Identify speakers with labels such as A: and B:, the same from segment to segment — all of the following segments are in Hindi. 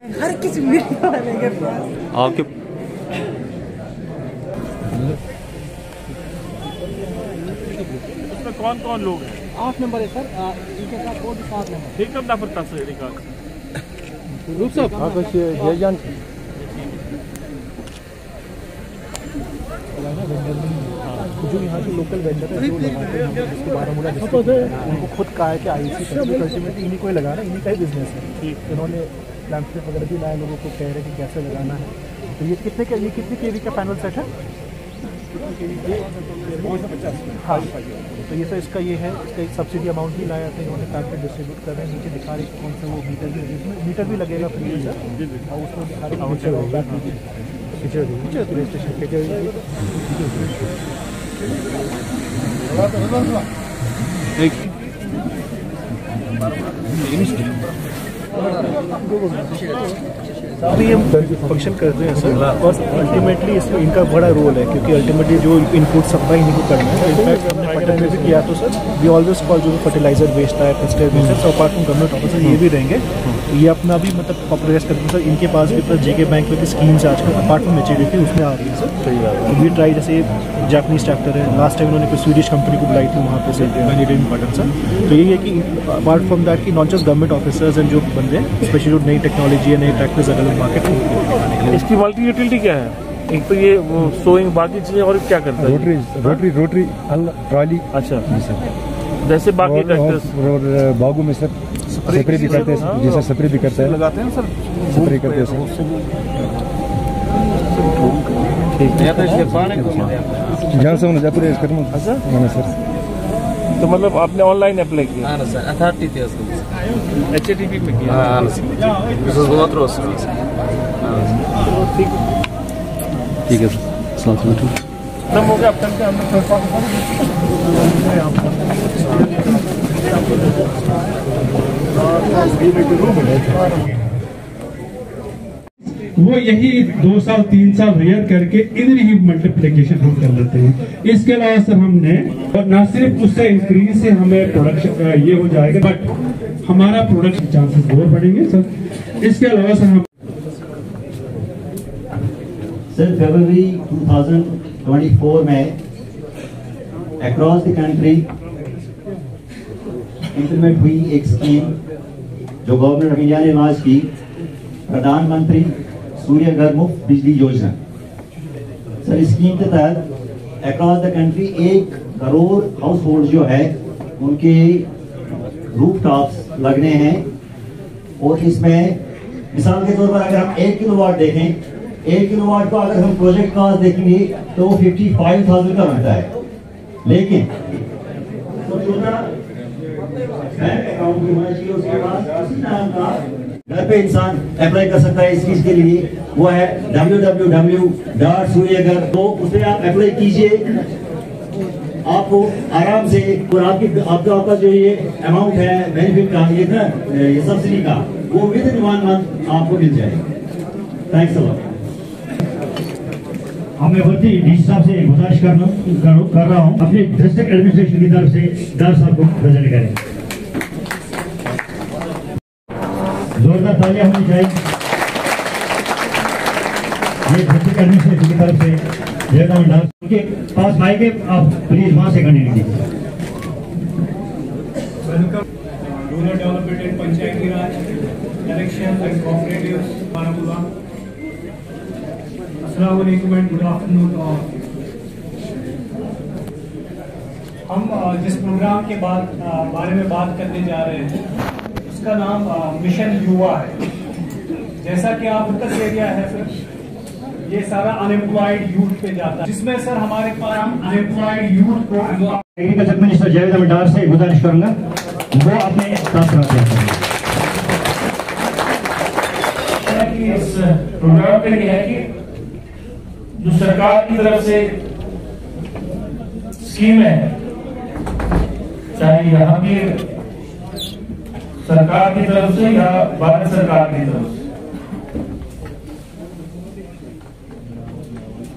A: हर किसी मीडिया वाले के पास
B: आपके
C: इसमें कौन कौन लोग हैं?
A: 8 नंबर है सर, इनके साथ और भी 7 नंबर।
C: ठीक है, नफर तक से निकाल
A: रूप साहब
D: जो यहाँ के लोकल वेंडर है जो लगाते हैं जिसको बारामूला डिस्ट्रिक्ट उनको खुद कहा है कि आईसी अल्टीमेटली इन्हीं को ही लगाना, इन्हीं का ही बिजनेस है। इन्होंने लैंडस्केप वगैरह भी लाए, लोगों को कह रहे हैं कि कैसे लगाना है। तो ये कितने केवी का पैनल सेट है? हाँ, तो ये सर इसका ये है, इसका एक सब्सिडी अमाउंट भी लाया था इन्होंने, पैकेट डिस्ट्रीब्यूट कर रहे हैं। नीचे दिखा रहे कौन सा वो मीटर भी लगेगा फ्री में सर, और उसमें दिखा रहे अभी हम फंक्शन करते हैं सर, और अल्टीमेटली इसमें इनका बड़ा रोल है क्योंकि अल्टीमेटली जो इनपुट सप्लाई इन्हीं को करना है। इनफैक्ट हमने पटन में भी किया तो सर वी ऑलवेज कॉल जो फर्टिलाइजर वेस्ट है, पेस्टिसाइड वेस्ट है, अपार्ट फ्रॉम गवर्नमेंट ऑफिसर ये भी रहेंगे। तो ये अपना भी मतलब पॉपुलराइज करते हैं सर। इनके पास भी प्लस जेके बैंक में भी स्कीम्स आजकल अपार्ट फ्रॉम एचडीएफसी उसमें आ रही है सर। तो वी ट्राई, जैसे जापानीज ट्रैक्टर है, लास्ट टाइम उन्होंने कोई स्वीडिश कंपनी को बुलाई थी वहाँ पे से पटन सर। तो यही है कि अपार्ट फ्रॉम दैट कि not just government officers and जो बंदे स्पेशली जो नई टेक्नोलॉजी है, नए ट्रैक्टर्स अवेलेबल मार्केट में।
C: इसकी मल्टी यूटिलिटी क्या है? एक तो ये सोइंग, बाकी चीजें और क्या करता है?
E: Rotary trolley.
C: अच्छा जैसे बाकी ट्रैक्टर्स
E: और बागों में सर स्प्रे भी करते हैं, जैसे स्प्रे भी करते हैं,
C: लगाते हैं सर,
E: स्प्रे करते हैं सर। जहाँ से जयपुर सर।
C: तो मतलब आपने ऑनलाइन अप्लाई किया?
F: हाँ सर, अथॉरिटी थी उसको
C: एचटीपी में किया?
F: हाँ
B: ठीक है सर,
C: खत्म हो गया अब तक के अंदर।
G: वो यही 2 साल 3 साल रेयर करके इधर ही मल्टीप्लिकेशन हम कर लेते हैं। इसके अलावा सर हमने, और ना सिर्फ उससे इंक्रीज से हमें प्रोडक्शन ये हो जाएगा, बट हमारा प्रोडक्शन चांसेस और बढ़ेंगे सर। इसके अलावा सर हम
H: सर फरवरी 2024 में अक्रॉस द कंट्री इंप्लीमेंट हुई एक स्कीम जो गवर्नमेंट ऑफ इंडिया ने लॉन्च की, प्रधानमंत्री सूर्य घर मुफ्त बिजली योजना। सर इस स्कीम के तहत across the country 1 crore house hold जो है उनके रूफटॉप्स लगने हैं। और इसमें मिसाल के तौर पर अगर हम 1 किलोवाट देखें, 1 किलोवाट को अगर हम प्रोजेक्ट कॉस्ट देखेंगे तो 55,000 का बनता है। लेकिन तो बैंक अकाउंट भी होना चाहिए, उसके बाद उसी नाम का घर पे इंसान अप्लाई कर सकता है इस चीज के लिए। वो है www.suryaghar। तो उसे आप अप्लाई कीजिए, आपको आराम से, और आपका जो ये अमाउंट है बेनिफिट का, ये सब्सिडी का, वो विद इन 1 मंथ आपको मिल जाएगा। Thanks a lot.
I: मैं भर्ती डीसी साहब से गुजारिश कर रहा हूँ अपने डिस्ट्रिक्ट एडमिनिस्ट्रेशन की तरफ से डर साहब को प्रेजेंट करें। जोरदार तालियां होनी चाहिए। ये डिस्ट्रिक्ट एडमिनिस्ट्रेशन की तरफ से उनके पास माइक है, आप प्लीज वहां से कंटिन्यू कीजिए।
G: Rural development and Panchayati Raj, election and cooperatives Baramulla. अस्सलाम वालेकुम एंड गुड आफ्टरनून। हम जिस प्रोग्राम के बारे में बात करने जा रहे हैं उसका नाम मिशन युवा है। जैसा कि आप उत्तर एरिया है सर, ये सारा अनएम्प्लॉयड यूथ पे जाता है, जिसमें सर हमारे पास अनएम्प्लॉयड यूथ को
I: एग्रीकल्चर मिनिस्टर जावेद अहमद डार से गुजारिश करूंगा वो अपने साथ रखते हैं।
C: इस प्रोग्राम पे क्या है कि जो सरकार की तरफ से स्कीम है, चाहे यहाँ की सरकार की तरफ से या भारत सरकार की तरफ से,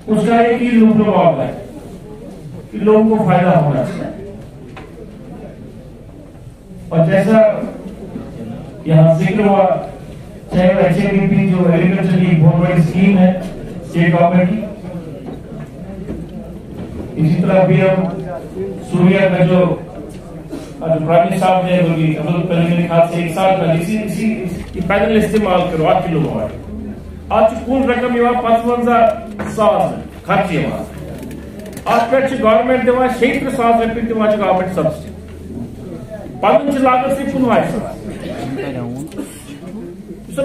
C: उसका एक ही लूप लगा है कि लोगों को फायदा होना चाहिए। और जैसा यहाँ जिक्र हुआ चाहे वो HAPP जो एग्रीकल्चर की बहुत बड़ी स्कीम है स्टेट गवर्नमेंट की, इसी तरह भी हम सूर्या का जो प्राइम साहब ने मेरे ख्याल से 1 साल का इसी पैदल इस्तेमाल करो 8 किलोवाट आज कुल रकम 55,000 खर्च अत पे गवर्नमेंट दिवान 70,000 रुपये दिवान गवर्नमेंट सब्सिडी पन लागत 15,000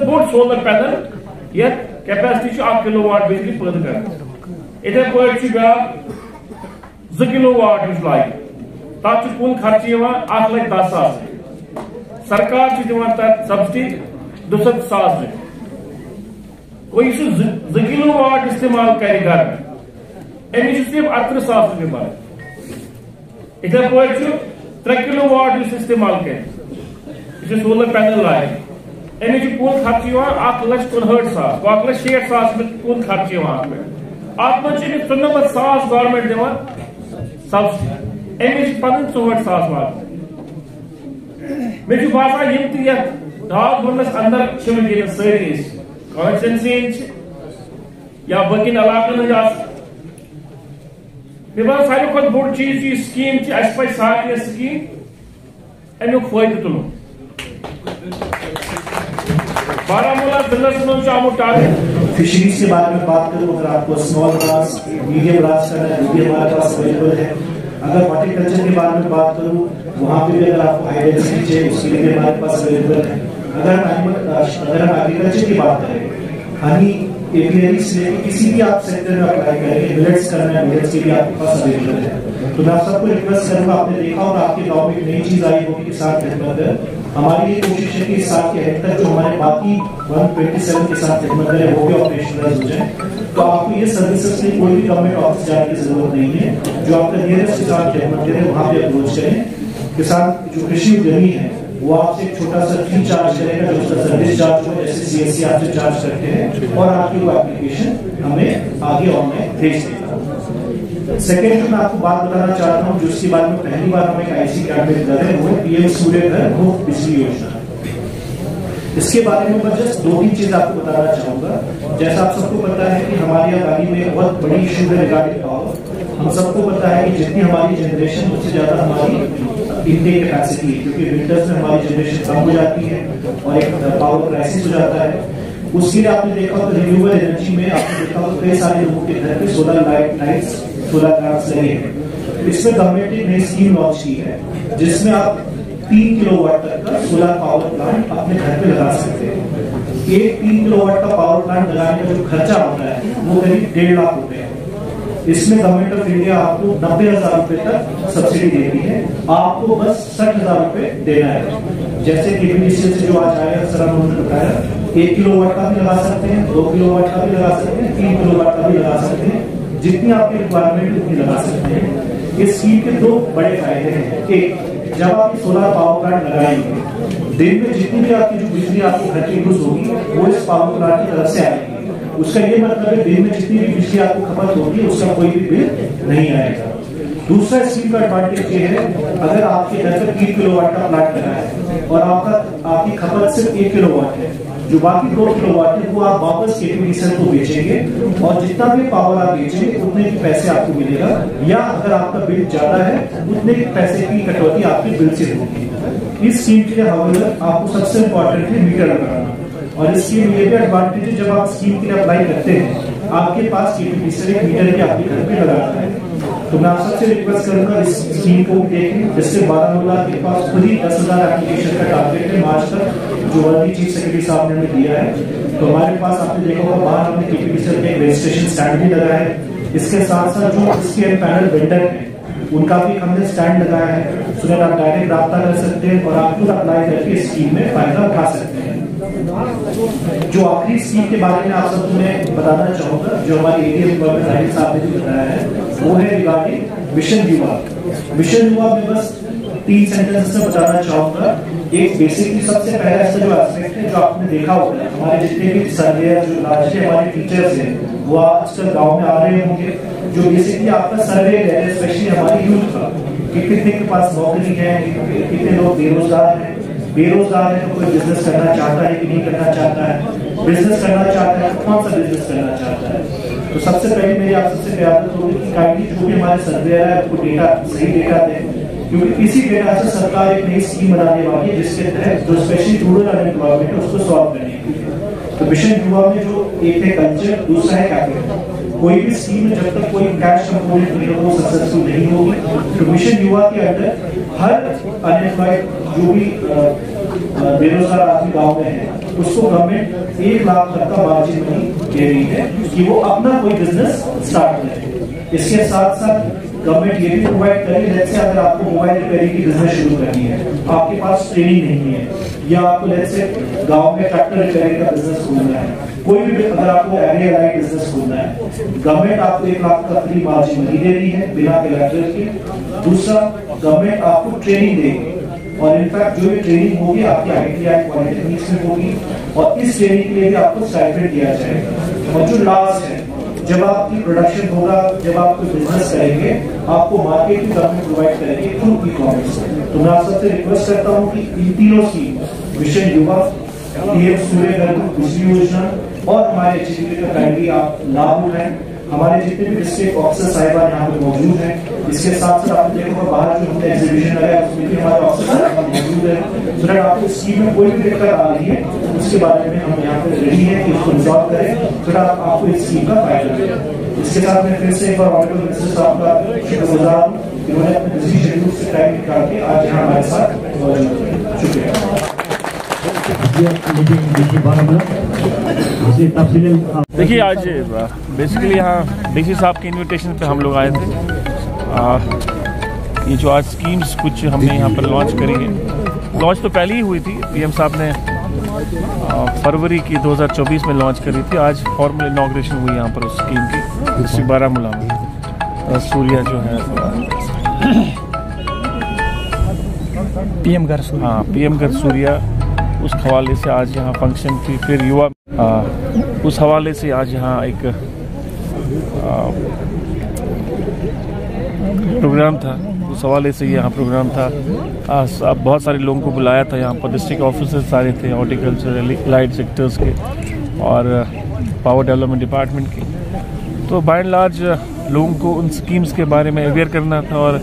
C: बोड़ सोलर पैनल ये कैपेसिटी 8 किलोवाट बिजली पैदा कर इथे पे ब्या 2 किलोवाट लागे तक कुल खर्च 1,10,000 सरकार दिवान तक सब्सिडी 62,000 रुपये कोई 2 किलोवाट इस्तेमाल करे घर में अमिस सिर्फ 38,000 रुपये भर इथे पे 3 किलोवाट इस्तेमाल कर सोलर पैनल लाए अमिस कुल खर्च 1,59,000 1,60,000 कुल खर्च अत मे 94,000 गवर्नमेंट दिवान सब्सिडी अमिस 64,000 वात मे बासान डाक बनस अंदर सारी कॉन्स्टिट्यूंसी या बकिन इलाकन मे बात सारे खुद बोड़ चीज यह स्कीम पे सारे स्कीम अमुक फायदे तुल बारामूला जिले में आमुत टारगेट
D: फिशरीज के बारे में बात करूं अगर आपको स्मॉल ग्रास मीडियम ग्रास करना है मीडियम हमारे पास अवेलेबल है। अगर हॉर्टिकल्चर के बारे में बात करूं वहां पे भी अगर आपको हाई डेंसिटी चाहिए उसके लिए भी हमारे पास अवेलेबल है। अगर हम एग्रीकल्चर की बात करें हनी एपीआई से लेकर किसी भी आप सेक्टर में अप्लाई करेंगे मिलेट्स करना है मिलेट्स के भी आपके पास अवेलेबल है। तो मैं आप सबको रिक्वेस्ट करूंगा आपने देखा होगा आपके गाँव में एक नई चीज आई होगी किसान खिदमत हमारी ये कोशिश है कि इस साल के एंड तक जो हमारे बाकी 127 किसान खिदमत है वो भी ऑपरेशनलाइज हो जाए। तो आपको ये सर्विसेज के लिए कोई भी गवर्नमेंट ऑफिस जाने की जरूरत नहीं है। जो आपका नियरेस्ट किसान खिदमत है वहां पे अप्रोच करें। किसान जो कृषि उद्यमी है वो आपसे एक छोटा सा फी चार्ज करेगा जो उसका सर्विस चार्ज हो जैसे CSC आपसे चार्ज करते हैं और आपकी वो एप्लीकेशन हमें आगे ऑनलाइन भेज देगा। सेकेंड जो मैं आपको बात बताना चाहता हूँ जो इसके बारे में पहली बार हम एक IC कैंपेन कर रहे हैं वो है PM सूर्य घर मुफ्त बिजली योजना। इसके बारे में मैं जस्ट 2-3 चीज आपको बताना चाहूंगा। जैसा आप सबको पता है कि हमारे यहाँ गाड़ी में बहुत बड़ी इशू है रिगार्डिंग पावर। हम सबको पता है कि जितनी हमारी जनरेशन उससे ज्यादा हमारी इनटेक कैपेसिटी है क्योंकि विंटर्स में हमारी जनरेशन कम हो जाती है और एक पावर क्राइसिस हो जाता है। उसके लिए आपने देखा तो रिन्यूएबल एनर्जी में आपने देखा तो कई सारे लोगों के घर पे सोलर लाइट्स सोलर प्लांट्स लगे हैं। इसमें गवर्नमेंट ने नई स्कीम लॉन्च की है जिसमें आप 3 किलोवाट तक का सोलर पावर प्लांट अपने घर पे लगा सकते हैं। एक 3 किलोवाट का पावर प्लांट लगाने का जो खर्चा होता है वो करीब 1.5 लाख रुपए है। इसमें गवर्नमेंट ऑफ इंडिया आपको 90,000 रुपए तक सब्सिडी देती है। आपको बस 60,000 रुपए देना है। जैसे KPDCL से जो आज आया सर उन्होंने बताया 1 किलोवाट का भी लगा सकते हैं 2 किलोवाट का भी लगा सकते हैं 3 किलोवाट का भी लगा सकते हैं जितनी आपकी रिक्वायरमेंट उतनी लगा सकते हैं। इस स्कीम के 2 बड़े फायदे हैं। एक जब आप सोलर पावर प्लांट लगाएंगे दिन में जितनी भी आपकी जो बिजली आपको घर की यूज होगी वो इस पावर प्लांट की तरफ से आएगी। उसका ये मतलब है दिन में जितनी भी बिजली आपको खपत होगी उसका कोई भी बिल नहीं आएगा। दूसरा स्कीम का एडवांटेज ये है अगर आपके घर पर 3 किलोवाट का प्लांट लगा है और आपकी खपत सिर्फ 1 किलोवाट है जो बाकी 2 किलोवाट है वो आप वापस KPDCL को बेचेंगे और जितना भी पावर आप बेचेंगे उतने के पैसे आपको मिलेगा या अगर आपका बिल ज्यादा है उतने के पैसे की कटौती आपके बिल से होगी। इस स्कीम के लिए आपको सबसे इम्पोर्टेंट है मीटर लगाना और इस स्कीम में ये भी एडवांटेज है जब आप स्कीम के लिए अप्लाई करते हैं आपके पास KPDCL एक मीटर के आपके घर पे लगाता है। तो मैं आप सबसे रिक्वेस्ट करूंगा इस स्कीम को देखें जिससे बारामूला के पास खुद ही 10,000 एप्लीकेशन का टारगेट है मार्च तक जो वर्दी चीफ सेक्रेटरी साहब ने हमें दिया है। तो हमारे पास आपने देखा होगा बाहर हमने KPDCL के रजिस्ट्रेशन स्टैंड भी लगाया है। इसके साथ साथ जो इसके पैनल वेंडर है उनका भी हमने स्टैंड लगाया है सो दैट आप डायरेक्ट रब्ता कर सकते हैं और आप खुद अप्लाई करके इस स्कीम में फायदा उठा सकते हैं। जो आखिरी स्कीम के बारे में आप सबको मैं बताना चाहूंगा जो हमारे ADM गवर्नमेंट राहिल साहब ने भी बताया है वो है रिगार्डिंग मिशन युवा। मिशन युवा में बस 3 सेंटेंस में बताना चाहूंगा। एक बेसिकली सबसे पहला इसका जो एस्पेक्ट है जो आपने देखा होगा हमारे जितने भी सर्वेयर जो लार्जली हमारे टीचर्स हैं वो आजकल गाँव में आ रहे होंगे जो बेसिकली आपका सर्वे है स्पेशली हमारे यूथ का कि कितने के पास नौकरी है कितने लोग बेरोजगार हैं बेरोजगार है तो कोई बिजनेस करना चाहता है कि नहीं करना चाहता है, बिजनेस करना चाहता है तो कौन सा बिजनेस करना चाहता है। तो सबसे पहले मेरी आप सबसे प्रयास होगी कि काइंडली जो भी हमारे सर्वे है आपको डेटा सही डेटा दें, क्योंकि इसी डेटा से सरकार एक नई स्कीम बनाने वाली है जिसके तहत जो स्पेशली रूरल अनएम्प्लॉयमेंट है उसको सॉल्व करने के लिए। तो मिशन युवा में जो एक है कल्चर, दूसरा है कैपिटल। कोई भी स्कीम में जब तक कोई कैश कंपोनेंट नहीं होगा वो सक्सेसफुल नहीं होगी। तो मिशन युवा के अंदर हर अनएम्प्लॉयड जो भी बेरोजगार आदमी गाँव में है उसको गवर्नमेंट 1 लाख तक का मार्जिन मनी दे रही है कि वो अपना कोई बिजनेस स्टार्ट करे। इसके साथ साथ गवर्नमेंट ये भी प्रोवाइड करेगी, जैसे अगर आपको मोबाइल रिपेयरिंग की बिजनेस शुरू करनी है, आपके पास ट्रेनिंग नहीं है, या आपको जैसे गांव में ट्रैक्टर रिपेयरिंग का बिजनेस खोलना है, कोई भी अगर आपको एरिया लाइट बिजनेस खोलना है, गवर्नमेंट आपको 1 लाख का फ्री मार्जिन मनी दे रही है बिना कलेक्टर के। दूसरा, गवर्नमेंट आपको ट्रेनिंग देगी और इनफैक्ट जो भी ट्रेनिंग होगी आपकी ITI पॉलिटेक्निक्स में होगी और इस ट्रेनिंग के लिए भी आपको स्टाइपेंड दिया जाएगा। और जो लास्ट है, जब आपकी प्रोडक्शन होगा, जब आप कोई बिजनेस करेंगे, आपको मार्केट की गवर्नमेंट प्रोवाइड करेगी थ्रू ई-कॉमर्स। तो मैं आप सबसे रिक्वेस्ट करता हूँ कि इन तीनों स्कीम, मिशन युवा, PM सूर्य घर बिजली योजना और हमारे HDB का काइंडली आप लाभ उठाएं। हमारे जितने भी डिस्ट्रिक्ट ऑफिसर साहिबान यहाँ पे मौजूद हैं, इसके साथ साथ आपने देखा बाहर जो हमने एग्जीबिशन लगाया उसमें भी हमारे ऑफिसर साहिबान मौजूद है। सो आपको स्कीम में कोई भी दिक्कत आ रही है उसके बारे में हम यहाँ पे रेडी है कि उसको रिजॉल्व करें, फिर आपको इस स्कीम का फायदा मिले। इसके साथ मैं फिर से एक बार ऑनरेबल मिनिस्टर साहब का शुक्रगुजार हूँ, इन्होंने अपने बिजी शेड्यूल से टाइम निकाल के आज यहाँ हमारे साथ मौजूद है। शुक्रिया।
C: देखिए, आज बेसिकली यहाँ DC साहब के इनविटेशन पे हम लोग आए थे। ये जो आज स्कीम्स कुछ हमने यहाँ पर लॉन्च करी है, लॉन्च तो पहले ही हुई थी, PM साहब ने फरवरी की 2024 में लॉन्च करी थी। आज फॉर्मल इनॉग्रेशन हुई यहाँ पर उस स्कीम की डिस्ट्रिक्ट बारामूला में। सूर्या जो है
A: PM घर सूर्या,
C: हाँ PM घर सूर्या, उस हवाले से आज यहाँ फंक्शन थी। फिर युवा उस हवाले से आज यहाँ एक प्रोग्राम था, उस हवाले से यहाँ प्रोग्राम था। अब बहुत सारे लोगों को बुलाया था यहाँ पर, डिस्ट्रिक्ट ऑफिसर्स सारे थे, हॉर्टिकल्चर, लाइट सेक्टर्स के और पावर डेवलपमेंट डिपार्टमेंट के। तो बाय एंड लार्ज लोगों को उन स्कीम्स के बारे में अवेयर करना था और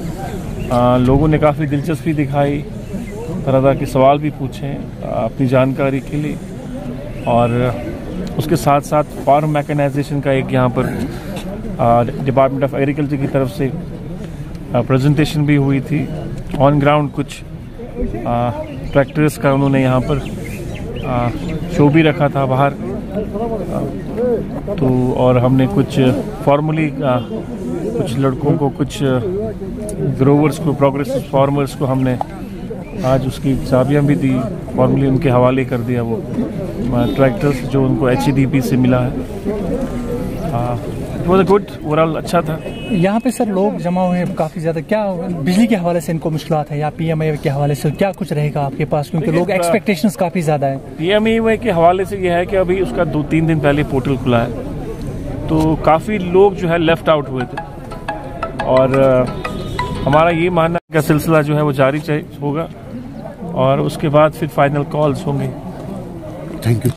C: लोगों ने काफ़ी दिलचस्पी दिखाई, तरह के सवाल भी पूछे अपनी जानकारी के लिए। और उसके साथ साथ फार्म मैकेनाइजेशन का एक यहाँ पर डिपार्टमेंट ऑफ एग्रीकल्चर की तरफ से प्रेजेंटेशन भी हुई थी। ऑन ग्राउंड कुछ ट्रैक्टर्स का उन्होंने यहाँ पर शो भी रखा था बाहर। तो और हमने कुछ फॉर्मली कुछ लड़कों को, कुछ ग्रोवर्स को, प्रोग्रेसिव फार्मर्स को हमने आज उसकी चाबियां भी दी, फॉर्मली उनके हवाले कर दिया वो ट्रैक्टर्स जो उनको HDB से मिला है। It was a good overall, अच्छा था।
A: यहाँ पे सर लोग जमा हुए हैं काफी ज्यादा, क्या बिजली के हवाले से इनको मुश्किलात है या PMAY के हवाले से क्या कुछ रहेगा आपके पास, क्योंकि लोग एक्सपेक्टेशंस काफी ज्यादा है।
C: PMAY के हवाले से यह है कि अभी उसका 2-3 दिन पहले पोर्टल खुला है, तो काफ़ी लोग जो है लेफ्ट आउट हुए थे और हमारा ये मानना का सिलसिला जो है वो जारी होगा और उसके बाद फिर फाइनल कॉल्स होंगे।
E: Thank you.